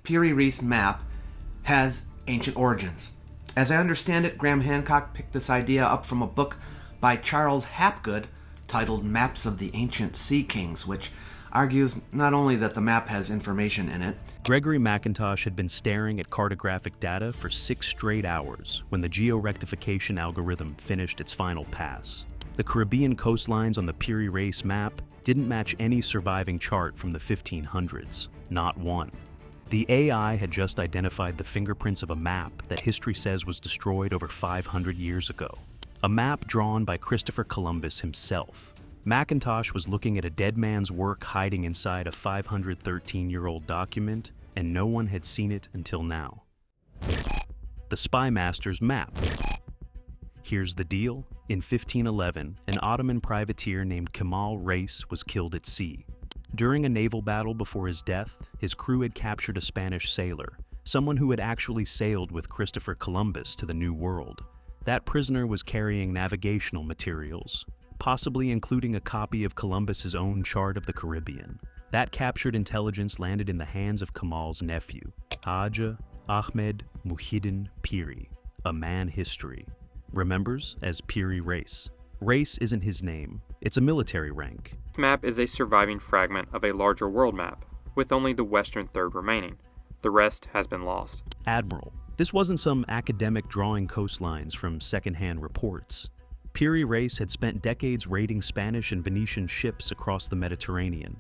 Piri Reis map has ancient origins. As I understand it, Graham Hancock picked this idea up from a book by Charles Hapgood titled Maps of the Ancient Sea Kings, which argues not only that the map has information in it. Gregory McIntosh had been staring at cartographic data for 6 straight hours when the georectification algorithm finished its final pass. The Caribbean coastlines on the Piri Reis map didn't match any surviving chart from the 1500s, not one. The AI had just identified the fingerprints of a map that history says was destroyed over 500 years ago. A map drawn by Christopher Columbus himself. McIntosh was looking at a dead man's work hiding inside a 513-year-old document, and no one had seen it until now. The Spy Master's map. Here's the deal. In 1511, an Ottoman privateer named Piri Reis was killed at sea. During a naval battle before his death, his crew had captured a Spanish sailor, someone who had actually sailed with Christopher Columbus to the New World. That prisoner was carrying navigational materials, possibly including a copy of Columbus's own chart of the Caribbean. That captured intelligence landed in the hands of Kemal's nephew, Haja Ahmed Muhyiddin Piri, a man history remembers as Piri Reis. Reis isn't his name, it's a military rank. This map is a surviving fragment of a larger world map, with only the western third remaining. The rest has been lost. Admiral. This wasn't some academic drawing coastlines from secondhand reports. Piri Reis had spent decades raiding Spanish and Venetian ships across the Mediterranean,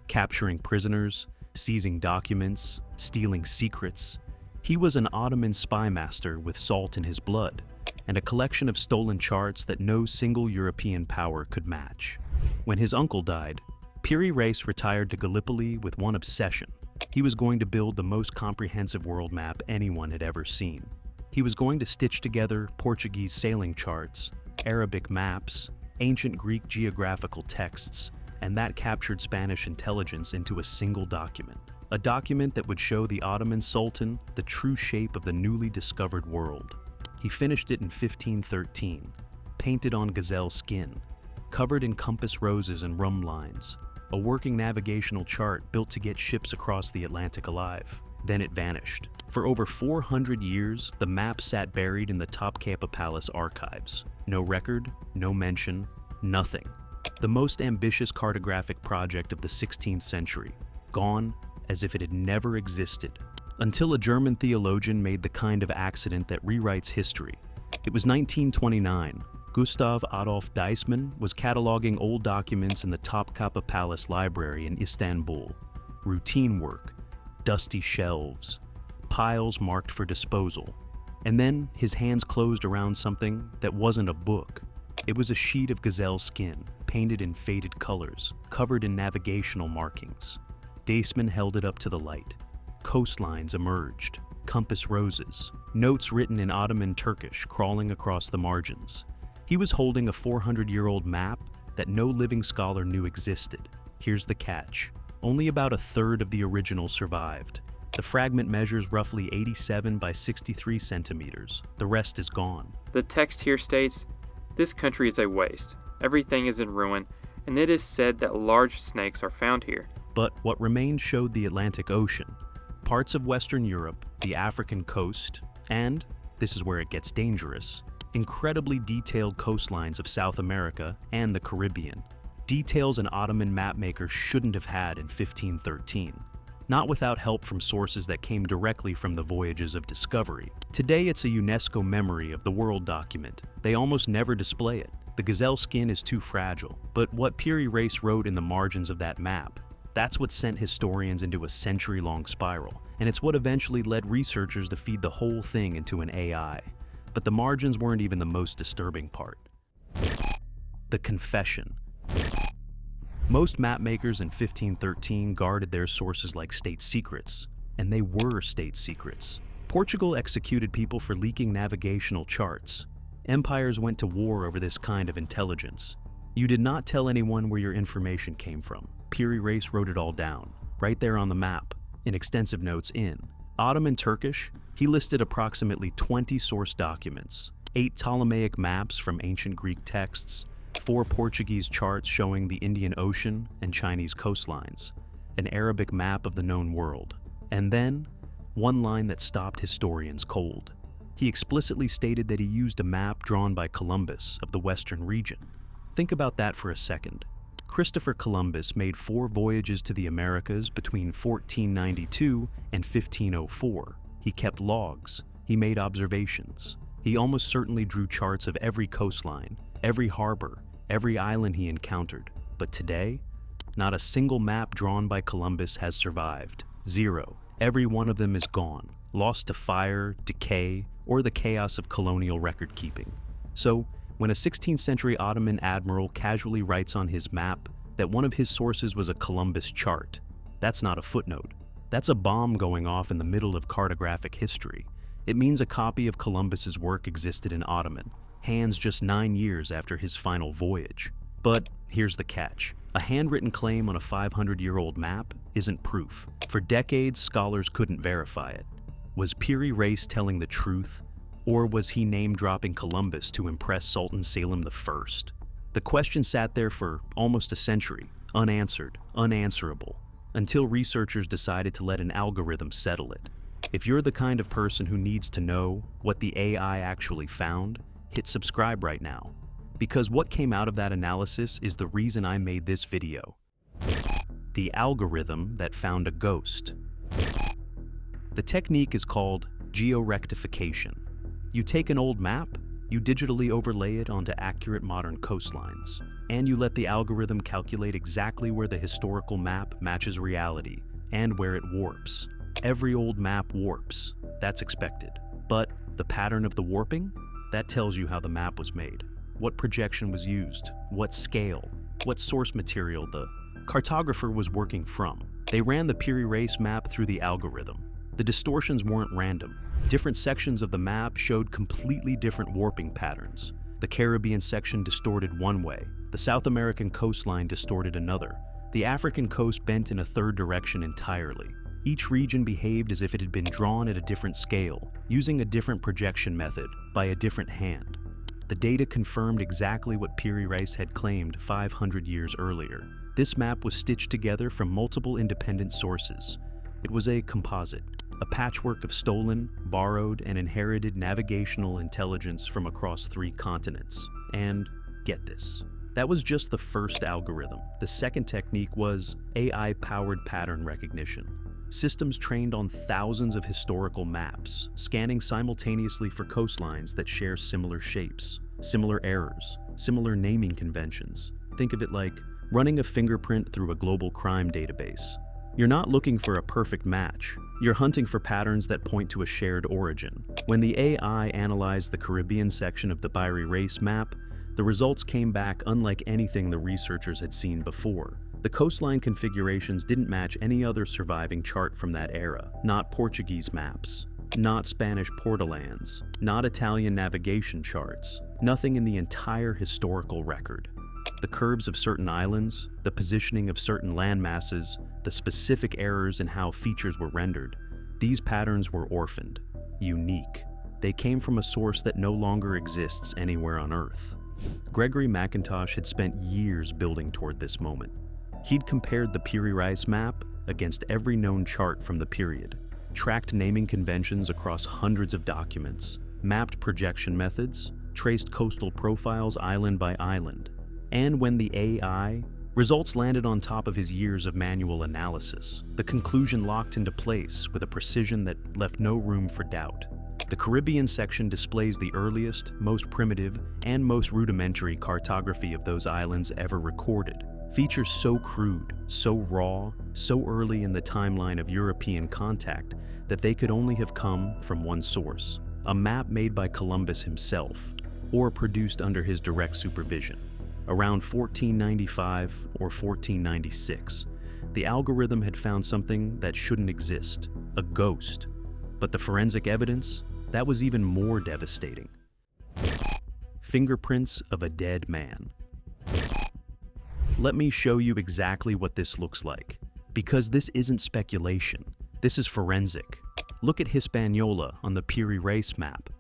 capturing prisoners, seizing documents, stealing secrets. He was an Ottoman spy master with salt in his blood, and a collection of stolen charts that no single European power could match. When his uncle died, Piri Reis retired to Gallipoli with one obsession. He was going to build the most comprehensive world map anyone had ever seen. He was going to stitch together Portuguese sailing charts, Arabic maps, ancient Greek geographical texts, and that captured Spanish intelligence into a single document. A document that would show the Ottoman Sultan the true shape of the newly discovered world. He finished it in 1513, painted on gazelle skin, covered in compass roses and rum lines, a working navigational chart built to get ships across the Atlantic alive. Then it vanished. For over 400 years, the map sat buried in the Topkapi Palace archives. No record, no mention, nothing. The most ambitious cartographic project of the 16th century, gone as if it had never existed. Until a German theologian made the kind of accident that rewrites history. It was 1929. Gustav Adolf Deismann was cataloging old documents in the Topkapi Palace Library in Istanbul. Routine work, dusty shelves, piles marked for disposal. And then his hands closed around something that wasn't a book. It was a sheet of gazelle skin, painted in faded colors, covered in navigational markings. Deismann held it up to the light. Coastlines emerged, compass roses, notes written in Ottoman Turkish crawling across the margins. He was holding a 400-year-old map that no living scholar knew existed. Here's the catch. Only about a third of the original survived. The fragment measures roughly 87 by 63 centimeters. The rest is gone. The text here states, "This country is a waste. Everything is in ruin, and it is said that large snakes are found here." But what remained showed the Atlantic Ocean, parts of Western Europe, the African coast, and, this is where it gets dangerous, incredibly detailed coastlines of South America and the Caribbean. Details an Ottoman mapmaker shouldn't have had in 1513. Not without help from sources that came directly from the voyages of discovery. Today it's a UNESCO memory of the world document. They almost never display it. The gazelle skin is too fragile. But what Piri Reis wrote in the margins of that map, that's what sent historians into a century-long spiral. And it's what eventually led researchers to feed the whole thing into an AI. But the margins weren't even the most disturbing part. The confession. Most mapmakers in 1513 guarded their sources like state secrets, and they were state secrets. Portugal executed people for leaking navigational charts. Empires went to war over this kind of intelligence. You did not tell anyone where your information came from. Piri Reis wrote it all down, right there on the map, in extensive notes in Ottoman Turkish. He listed approximately 20 source documents, 8 Ptolemaic maps from ancient Greek texts, 4 Portuguese charts showing the Indian Ocean and Chinese coastlines, an Arabic map of the known world, and then one line that stopped historians cold. He explicitly stated that he used a map drawn by Columbus of the western region. Think about that for a second. Christopher Columbus made 4 voyages to the Americas between 1492 and 1504. He kept logs. He made observations. He almost certainly drew charts of every coastline, every harbor, every island he encountered. But today, not a single map drawn by Columbus has survived. 0. Every one of them is gone, lost to fire, decay, or the chaos of colonial record-keeping. So, when a 16th century Ottoman admiral casually writes on his map that one of his sources was a Columbus chart, that's not a footnote. That's a bomb going off in the middle of cartographic history. It means a copy of Columbus's work existed in Ottoman, hands just 9 years after his final voyage. But here's the catch. A handwritten claim on a 500-year-old map isn't proof. For decades, scholars couldn't verify it. Was Piri Reis telling the truth? Or was he name-dropping Columbus to impress Sultan Selim I? The question sat there for almost a century, unanswered, unanswerable, until researchers decided to let an algorithm settle it. If you're the kind of person who needs to know what the AI actually found, hit subscribe right now. Because what came out of that analysis is the reason I made this video. The algorithm that found a ghost. The technique is called georectification. You take an old map, you digitally overlay it onto accurate modern coastlines, and you let the algorithm calculate exactly where the historical map matches reality and where it warps. Every old map warps. That's expected. But the pattern of the warping? That tells you how the map was made. What projection was used, what scale, what source material the cartographer was working from. They ran the Piri Reis map through the algorithm. The distortions weren't random. Different sections of the map showed completely different warping patterns. The Caribbean section distorted one way, the South American coastline distorted another, the African coast bent in a third direction entirely. Each region behaved as if it had been drawn at a different scale, using a different projection method by a different hand. The data confirmed exactly what Piri Reis had claimed 500 years earlier. This map was stitched together from multiple independent sources. It was a composite, a patchwork of stolen, borrowed, and inherited navigational intelligence from across 3 continents. And get this, that was just the first algorithm. The second technique was AI-powered pattern recognition. Systems trained on thousands of historical maps, scanning simultaneously for coastlines that share similar shapes, similar errors, similar naming conventions. Think of it like running a fingerprint through a global crime database. You're not looking for a perfect match. You're hunting for patterns that point to a shared origin. When the AI analyzed the Caribbean section of the Piri Reis map, the results came back unlike anything the researchers had seen before. The coastline configurations didn't match any other surviving chart from that era. Not Portuguese maps, not Spanish portlands, not Italian navigation charts. Nothing in the entire historical record. The curves of certain islands, the positioning of certain land masses, the specific errors in how features were rendered. These patterns were orphaned, unique. They came from a source that no longer exists anywhere on Earth. Gregory McIntosh had spent years building toward this moment. He'd compared the Piri Reis map against every known chart from the period, tracked naming conventions across hundreds of documents, mapped projection methods, traced coastal profiles island by island. And when the AI, results landed on top of his years of manual analysis, the conclusion locked into place with a precision that left no room for doubt. The Caribbean section displays the earliest, most primitive, and most rudimentary cartography of those islands ever recorded. Features so crude, so raw, so early in the timeline of European contact that they could only have come from one source, a map made by Columbus himself, or produced under his direct supervision. Around 1495 or 1496, the algorithm had found something that shouldn't exist, a ghost. But the forensic evidence, that was even more devastating. Fingerprints of a dead man. Let me show you exactly what this looks like, because this isn't speculation, this is forensic. Look at Hispaniola on the Piri Reis map,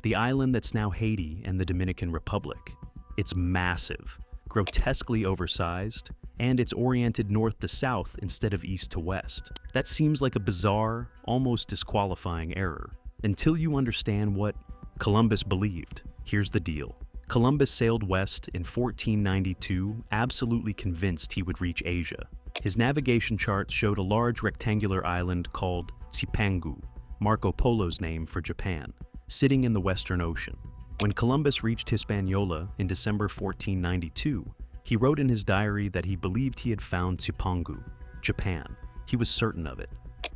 the island that's now Haiti and the Dominican Republic. It's massive, grotesquely oversized, and it's oriented north to south instead of east to west. That seems like a bizarre, almost disqualifying error, until you understand what Columbus believed. Here's the deal. Columbus sailed west in 1492, absolutely convinced he would reach Asia. His navigation charts showed a large rectangular island called Cipangu, Marco Polo's name for Japan, sitting in the Western Ocean. When Columbus reached Hispaniola in December 1492, he wrote in his diary that he believed he had found Cipangu, Japan. He was certain of it.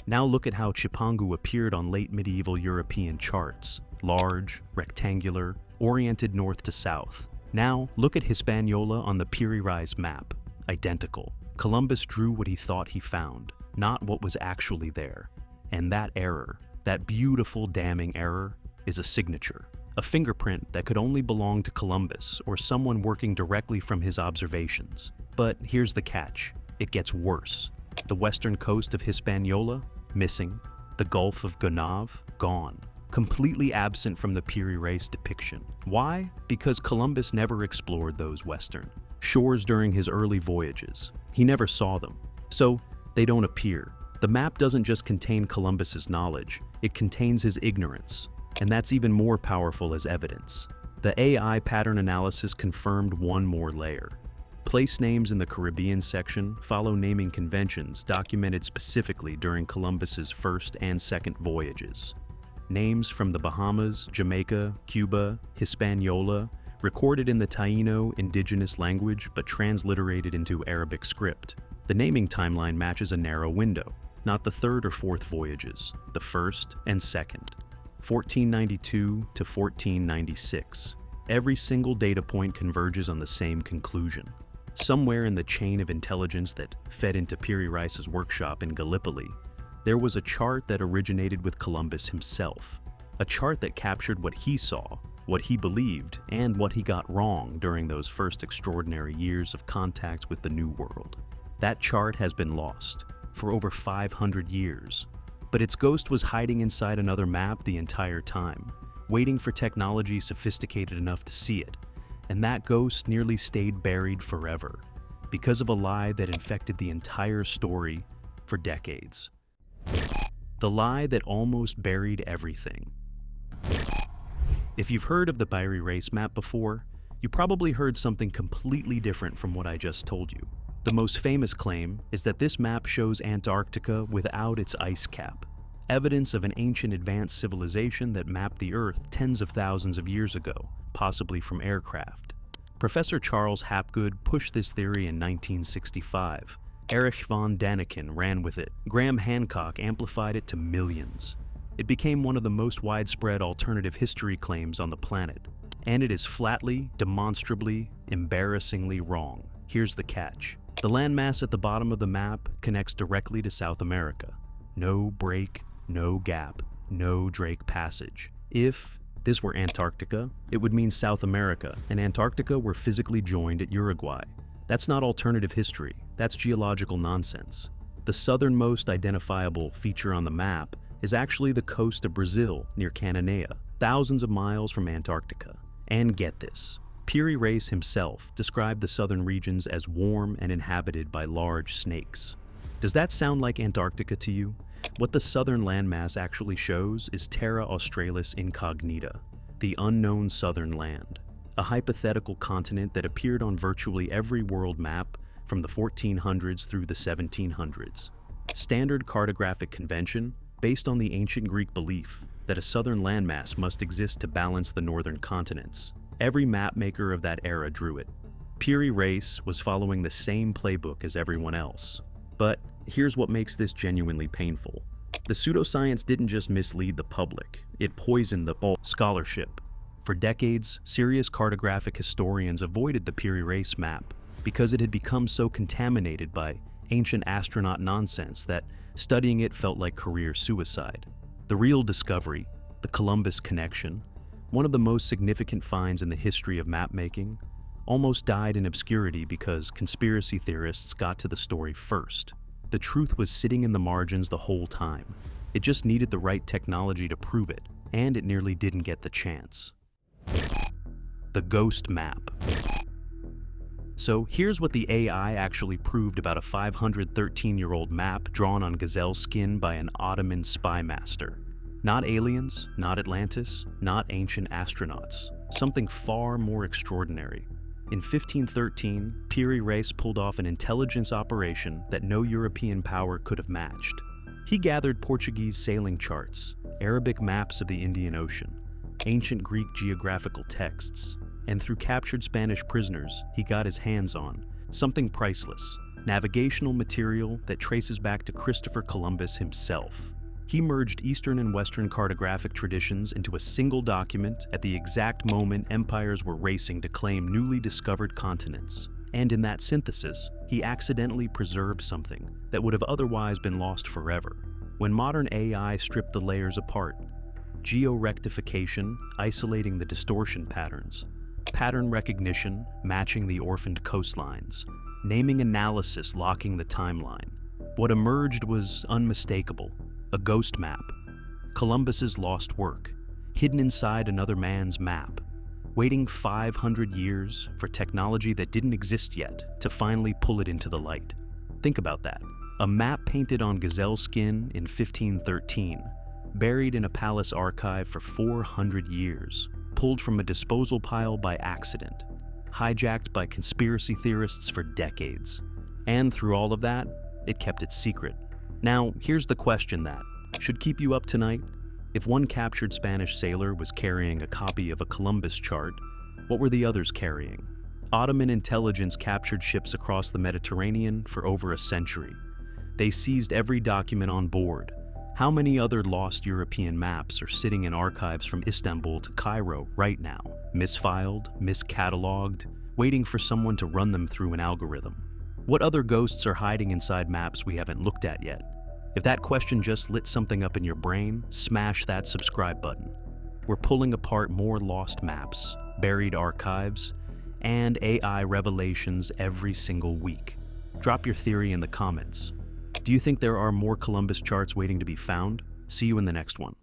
Now look at how Cipangu appeared on late medieval European charts. Large, rectangular, oriented north to south. Now look at Hispaniola on the Piri Reis map. Identical. Columbus drew what he thought he found, not what was actually there. And that error, that beautiful damning error, is a signature. A fingerprint that could only belong to Columbus or someone working directly from his observations. But here's the catch. It gets worse. The western coast of Hispaniola, missing. The Gulf of Gonave, gone. Completely absent from the Piri Reis depiction. Why? Because Columbus never explored those western shores during his early voyages. He never saw them. So, they don't appear. The map doesn't just contain Columbus's knowledge, it contains his ignorance. And that's even more powerful as evidence. The AI pattern analysis confirmed one more layer. Place names in the Caribbean section follow naming conventions documented specifically during Columbus's first and second voyages. Names from the Bahamas, Jamaica, Cuba, Hispaniola, recorded in the Taino indigenous language but transliterated into Arabic script. The naming timeline matches a narrow window, not the third or fourth voyages, the first and second. 1492 to 1496. Every single data point converges on the same conclusion. Somewhere in the chain of intelligence that fed into Piri Reis's workshop in Gallipoli, there was a chart that originated with Columbus himself. A chart that captured what he saw, what he believed, and what he got wrong during those first extraordinary years of contact with the New World. That chart has been lost for over 500 years. But its ghost was hiding inside another map the entire time, waiting for technology sophisticated enough to see it. And that ghost nearly stayed buried forever, because of a lie that infected the entire story for decades. The lie that almost buried everything. If you've heard of the Piri Reis map before, you probably heard something completely different from what I just told you. The most famous claim is that this map shows Antarctica without its ice cap, evidence of an ancient advanced civilization that mapped the Earth tens of thousands of years ago, possibly from aircraft. Professor Charles Hapgood pushed this theory in 1965. Erich von Däniken ran with it. Graham Hancock amplified it to millions. It became one of the most widespread alternative history claims on the planet. And it is flatly, demonstrably, embarrassingly wrong. Here's the catch. The landmass at the bottom of the map connects directly to South America. No break, no gap, no Drake Passage. If this were Antarctica, it would mean South America, and Antarctica were physically joined at Uruguay. That's not alternative history, that's geological nonsense. The southernmost identifiable feature on the map is actually the coast of Brazil near Cananea, thousands of miles from Antarctica. And get this. Piri Reis himself described the southern regions as warm and inhabited by large snakes. Does that sound like Antarctica to you? What the southern landmass actually shows is Terra Australis Incognita, the unknown southern land, a hypothetical continent that appeared on virtually every world map from the 1400s through the 1700s. Standard cartographic convention based on the ancient Greek belief that a southern landmass must exist to balance the northern continents. Every mapmaker of that era drew it. Piri Reis was following the same playbook as everyone else. But here's what makes this genuinely painful. The pseudoscience didn't just mislead the public, it poisoned the scholarship. For decades, serious cartographic historians avoided the Piri Reis map because it had become so contaminated by ancient astronaut nonsense that studying it felt like career suicide. The real discovery, the Columbus connection, one of the most significant finds in the history of mapmaking, almost died in obscurity because conspiracy theorists got to the story first. The truth was sitting in the margins the whole time. It just needed the right technology to prove it, and it nearly didn't get the chance. The Ghost Map. So here's what the AI actually proved about a 513-year-old map drawn on gazelle skin by an Ottoman spy master. Not aliens, not Atlantis, not ancient astronauts. Something far more extraordinary. In 1513, Piri Reis pulled off an intelligence operation that no European power could have matched. He gathered Portuguese sailing charts, Arabic maps of the Indian Ocean, ancient Greek geographical texts, and through captured Spanish prisoners, he got his hands on something priceless, navigational material that traces back to Christopher Columbus himself. He merged Eastern and Western cartographic traditions into a single document at the exact moment empires were racing to claim newly discovered continents. And in that synthesis, he accidentally preserved something that would have otherwise been lost forever. When modern AI stripped the layers apart, georectification, isolating the distortion patterns, pattern recognition, matching the orphaned coastlines, naming analysis, locking the timeline, what emerged was unmistakable. A ghost map, Columbus's lost work, hidden inside another man's map, waiting 500 years for technology that didn't exist yet to finally pull it into the light. Think about that. A map painted on gazelle skin in 1513, buried in a palace archive for 400 years, pulled from a disposal pile by accident, hijacked by conspiracy theorists for decades. And through all of that, it kept it secret. Now, here's the question that should keep you up tonight. If one captured Spanish sailor was carrying a copy of a Columbus chart, what were the others carrying? Ottoman intelligence captured ships across the Mediterranean for over a century. They seized every document on board. How many other lost European maps are sitting in archives from Istanbul to Cairo right now, misfiled, miscatalogued, waiting for someone to run them through an algorithm? What other ghosts are hiding inside maps we haven't looked at yet? If that question just lit something up in your brain, smash that subscribe button. We're pulling apart more lost maps, buried archives, and AI revelations every single week. Drop your theory in the comments. Do you think there are more Columbus charts waiting to be found? See you in the next one.